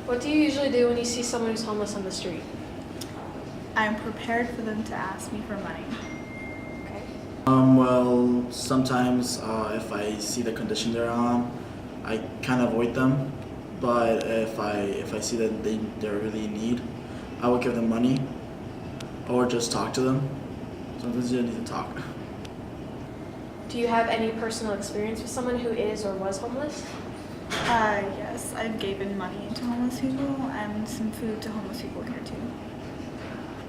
What do you usually do when you see someone who's homeless on the street? I'm prepared for them to ask me for money. Okay. Well, sometimes if I see the condition they're on, I kind of avoid them. But if I see that they're really in need, I would give them money or just talk to them. Sometimes you need to talk. Do you have any personal experience with someone who is or was homeless? Yes, I've given money to homeless people and some food to homeless people here too.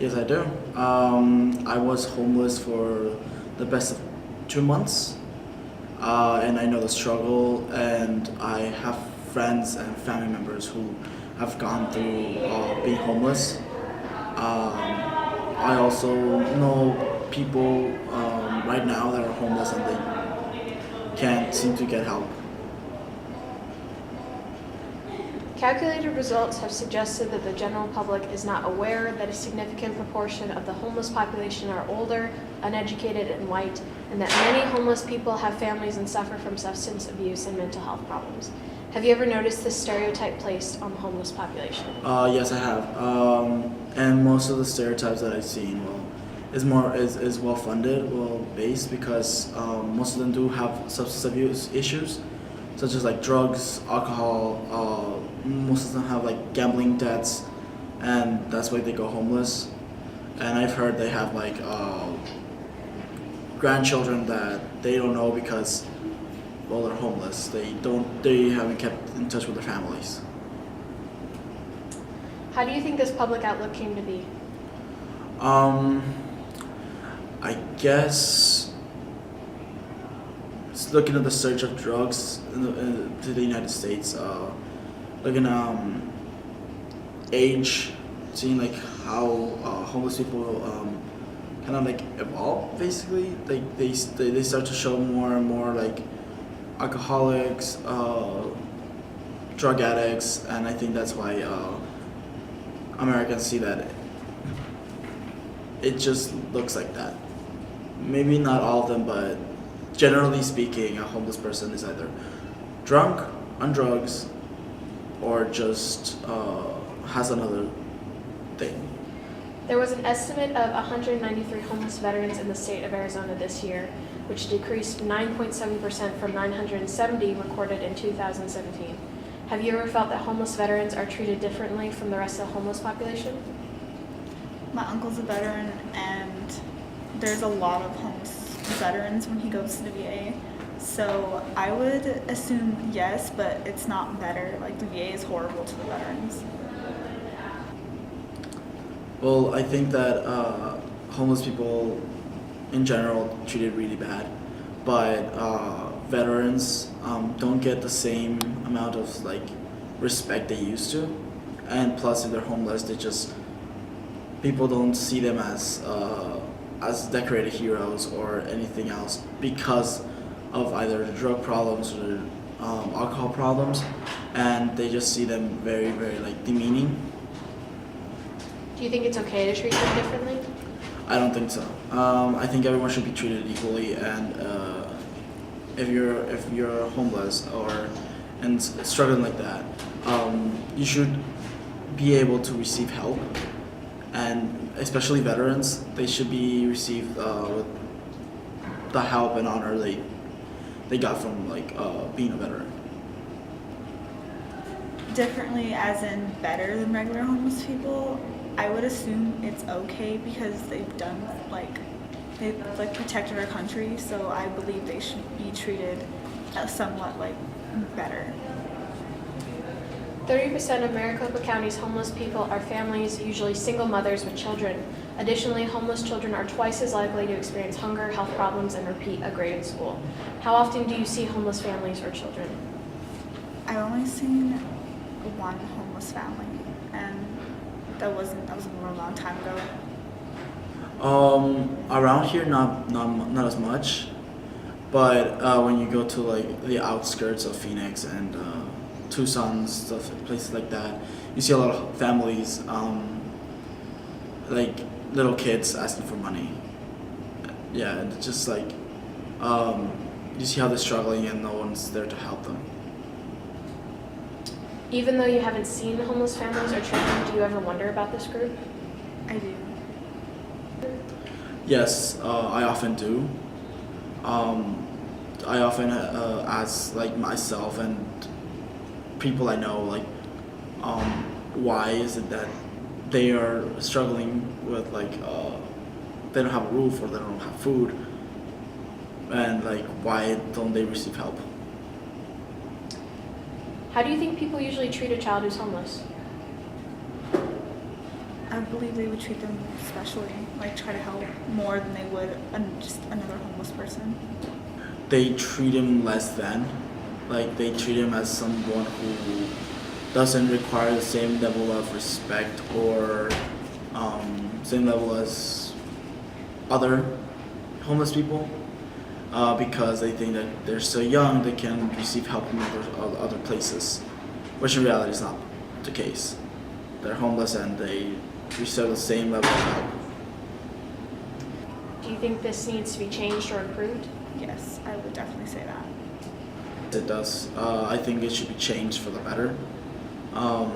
Yes, I do. I was homeless for the best of 2 months, and I know the struggle, and I have friends and family members who have gone through being homeless. I also know people right now that are homeless and they can't seem to get help. Calculated results have suggested that the general public is not aware that a significant proportion of the homeless population are older, uneducated, and white, and that many homeless people have families and suffer from substance abuse and mental health problems. Have you ever noticed this stereotype placed on the homeless population? Yes, I have. And most of the stereotypes that I've seen, is well funded, well based, because most of them do have substance abuse issues, such as like drugs, alcohol. Most of them have like gambling debts, and that's why they go homeless. And I've heard they have like grandchildren that they don't know because, well, they're homeless. They haven't kept in touch with their families. How do you think this public outlook came to be? I guess it's looking at the surge of drugs to the United States, looking age, seeing like how homeless people kind of like evolve. Basically, like they start to show more and more like alcoholics, drug addicts, and I think that's why Americans see that it just looks like that. Maybe not all of them, but generally speaking, a homeless person is either drunk, on drugs, or just has another thing. There was an estimate of 193 homeless veterans in the state of Arizona this year, which decreased 9.7% from 970 recorded in 2017. Have you ever felt that homeless veterans are treated differently from the rest of the homeless population? My uncle's a veteran, and there's a lot of homeless veterans when he goes to the VA. So I would assume yes, but it's not better. Like, the VA is horrible to the veterans. Well, I think that homeless people in general treated really bad, but veterans don't get the same amount of like respect they used to, and plus if they're homeless, people don't see them as decorated heroes or anything else because of either drug problems or alcohol problems, and they just see them very, very like demeaning. Do you think it's okay to treat them differently? I don't think so. I think everyone should be treated equally, and if you're homeless and struggling like that, you should be able to receive help, and especially veterans, they should be received with the help and honor they got from like being a veteran. Differently, as in better than regular homeless people, I would assume it's okay because they've protected our country, so I believe they should be treated somewhat like better. 30% of Maricopa County's homeless people are families, usually single mothers with children. Additionally, homeless children are twice as likely to experience hunger, health problems, and repeat a grade in school. How often do you see homeless families or children? I've only seen one homeless family, and that was a long time ago. Around here, not as much, but when you go to like the outskirts of Phoenix and Tucson, stuff, places like that, you see a lot of families, like little kids asking for money. Yeah, and it's just like you see how they're struggling and no one's there to help them. Even though you haven't seen homeless families or children, do you ever wonder about this group? I do. Yes, I often do. I often ask like myself and people I know like, why is it that they are struggling with like they don't have a roof or they don't have food, and like why don't they receive help? How do you think people usually treat a child who's homeless? I believe they would treat them specially, like try to help more than they would just another homeless person. They treat him less than, like they treat him as someone who doesn't require the same level of respect or same level as other homeless people, because they think that they're so young they can receive help from other places, which in reality is not the case. They're homeless and they receive the same level of help. Do you think this needs to be changed or improved? Yes, I would definitely say that. It does. I think it should be changed for the better. I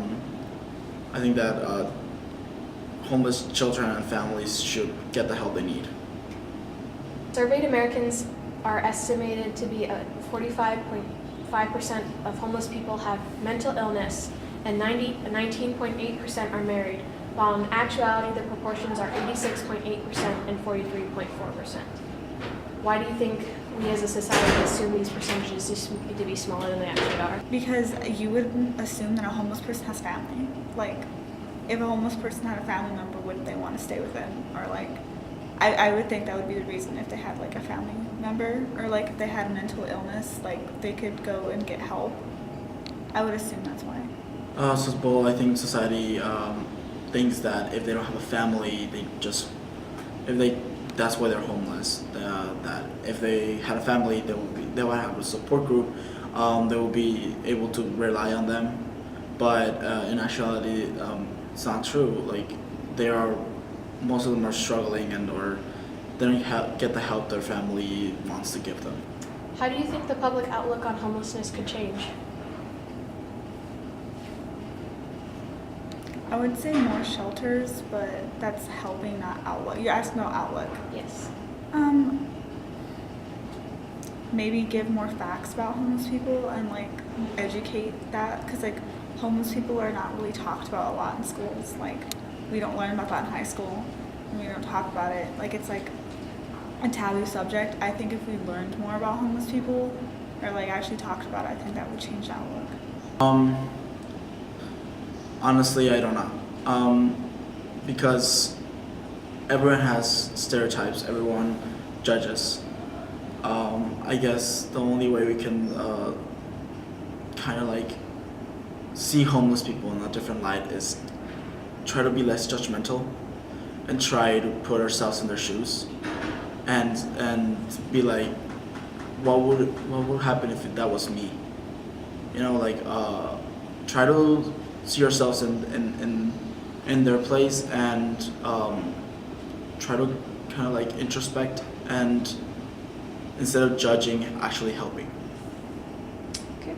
think that homeless children and families should get the help they need. Surveyed Americans are estimated to be 45.5% of homeless people have mental illness and 19.8% are married, while in actuality the proportions are 86.8% and 43.4%. Why do you think we as a society assume these percentages to be smaller than they actually are? Because you would assume that a homeless person has family. Like, if a homeless person had a family member, wouldn't they want to stay with them? Or like, I would think that would be the reason if they had like a family member, or like if they had a mental illness, like they could go and get help. I would assume that's why. I think society thinks that if they don't have a family, that's why they're homeless. That if they had a family, they would have a support group. They will be able to rely on them. But in actuality, it's not true. Like most of them are struggling or they don't get the help their family wants to give them. How do you think the public outlook on homelessness could change? I would say more shelters, but that's helping, not outlook. You're asking about outlook. Yes. Maybe give more facts about homeless people and like educate that, because like homeless people are not really talked about a lot in schools. Like we don't learn about that in high school, and we don't talk about it. Like it's like a taboo subject. I think if we learned more about homeless people or like actually talked about it, I think that would change the outlook. Honestly, I don't know. Because everyone has stereotypes, everyone judges. I guess the only way we can kind of like see homeless people in a different light is try to be less judgmental and try to put ourselves in their shoes and be like, what would happen if that was me? You know, like try to see yourselves in their place and try to kind of like introspect and instead of judging, actually helping. Okay.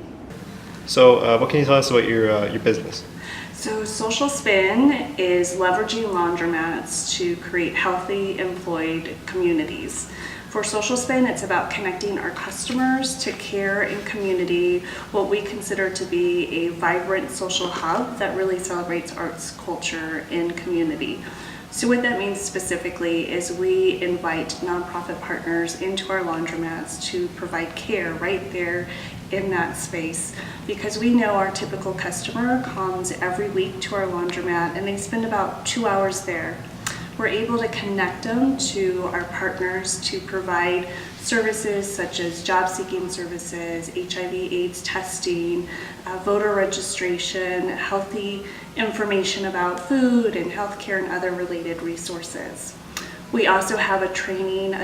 So what can you tell us about your business? So Social Spin is leveraging laundromats to create healthy, employed communities. For Social Spin, it's about connecting our customers to care and community, what we consider to be a vibrant social hub that really celebrates arts, culture, and community. So what that means specifically is we invite nonprofit partners into our laundromats to provide care right there in that space, because we know our typical customer comes every week to our laundromat and they spend about 2 hours there. We're able to connect them to our partners to provide services such as job seeking services, HIV/AIDS testing, voter registration, healthy information about food and healthcare and other related resources. We also have a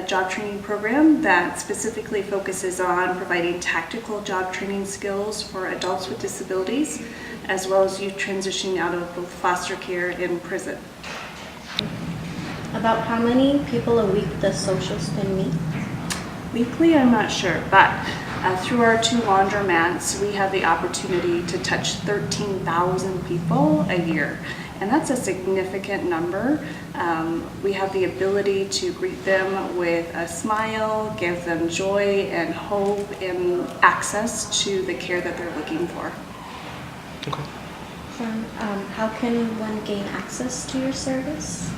job training program that specifically focuses on providing tactical job training skills for adults with disabilities, as well as youth transitioning out of both foster care and prison. About how many people a week does Social Spin meet? Weekly, I'm not sure, but Through our 2 laundromats, we have the opportunity to touch 13,000 people a year. And that's a significant number. We have the ability to greet them with a smile, give them joy and hope and access to the care that they're looking for. Okay. How can one gain access to your service?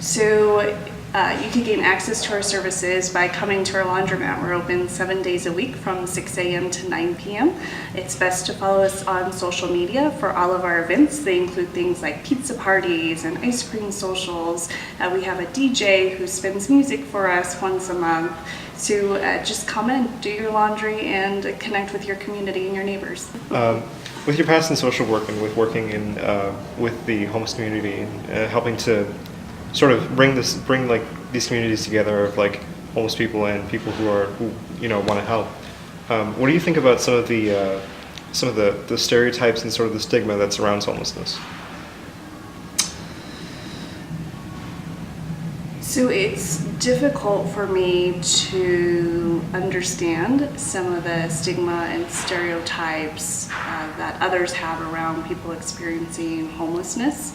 So you can gain access to our services by coming to our laundromat. We're open 7 days a week from 6 a.m. to 9 p.m. It's best to follow us on social media for all of our events. They include things like pizza parties and ice cream socials. We have a DJ who spins music for us once a month. So just come in, do your laundry, and connect with your community and your neighbors. With your past in social work and with working in with the homeless community, helping to sort of bring like these communities together of like homeless people and people who want to help. What do you think about some of the stereotypes and sort of the stigma that surrounds homelessness? So it's difficult for me to understand some of the stigma and stereotypes that others have around people experiencing homelessness.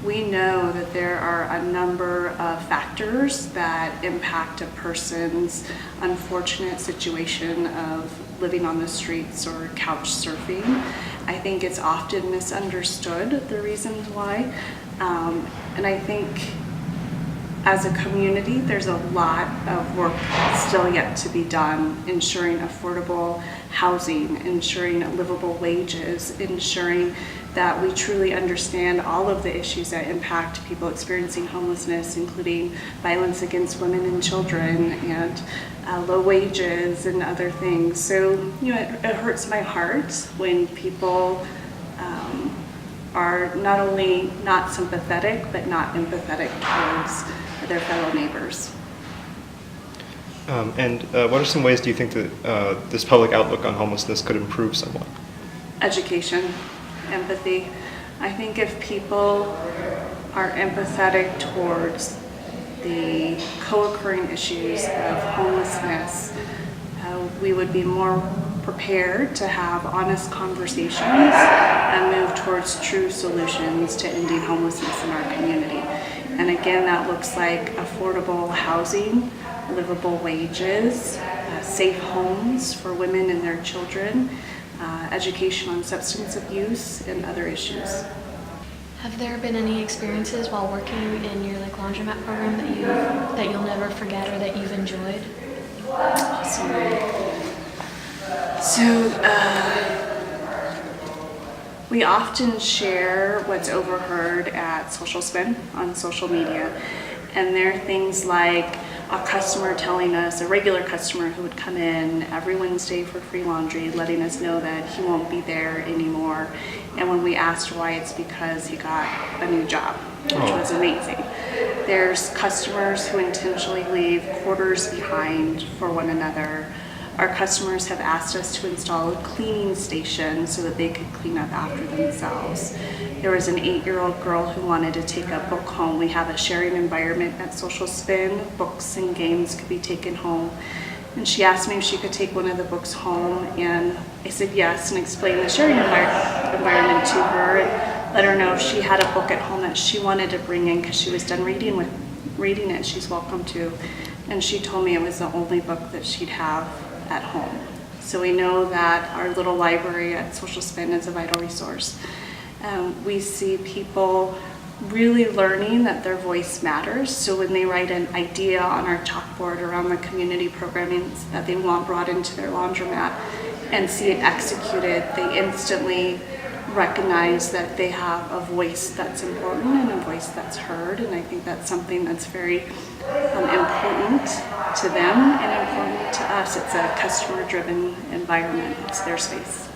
We know that there are a number of factors that impact a person's unfortunate situation of living on the streets or couch surfing. I think it's often misunderstood, the reasons why. And I think as a community, there's a lot of work still yet to be done, ensuring affordable housing, ensuring livable wages, ensuring that we truly understand all of the issues that impact people experiencing homelessness, including violence against women and children and low wages and other things. So, it hurts my heart when people are not only not sympathetic, but not empathetic towards their fellow neighbors. And what are some ways do you think that this public outlook on homelessness could improve somewhat? Education, empathy. I think if people are empathetic towards the co-occurring issues of homelessness, we would be more prepared to have honest conversations and move towards true solutions to ending homelessness in our community. And again, that looks like affordable housing, livable wages, safe homes for women and their children, education on substance abuse and other issues. Have there been any experiences while working in your laundromat program that you'll never forget or that you've enjoyed? We often share what's overheard at Social Spin on social media, and there are things like a customer telling us, a regular customer who would come in every Wednesday for free laundry, letting us know that he won't be there anymore. And when we asked why, it's because he got a new job, which was amazing. There's customers who intentionally leave quarters behind for one another. Our customers have asked us to install a cleaning station so that they could clean up after themselves. There was an 8-year-old girl who wanted to take a book home. We have a sharing environment at Social Spin. Books and games could be taken home. And she asked me if she could take one of the books home, and I said yes, and explained the sharing environment to her and let her know if she had a book at home that she wanted to bring in because she was done reading it, she's welcome to. And she told me it was the only book that she'd have at home. So we know that our little library at Social Spin is a vital resource. We see people really learning that their voice matters. So when they write an idea on our chalkboard around the community programming that they want brought into their laundromat and see it executed, they instantly recognize that they have a voice that's important and a voice that's heard. And I think that's something that's very important to them and important to us. It's a customer-driven environment. It's their space.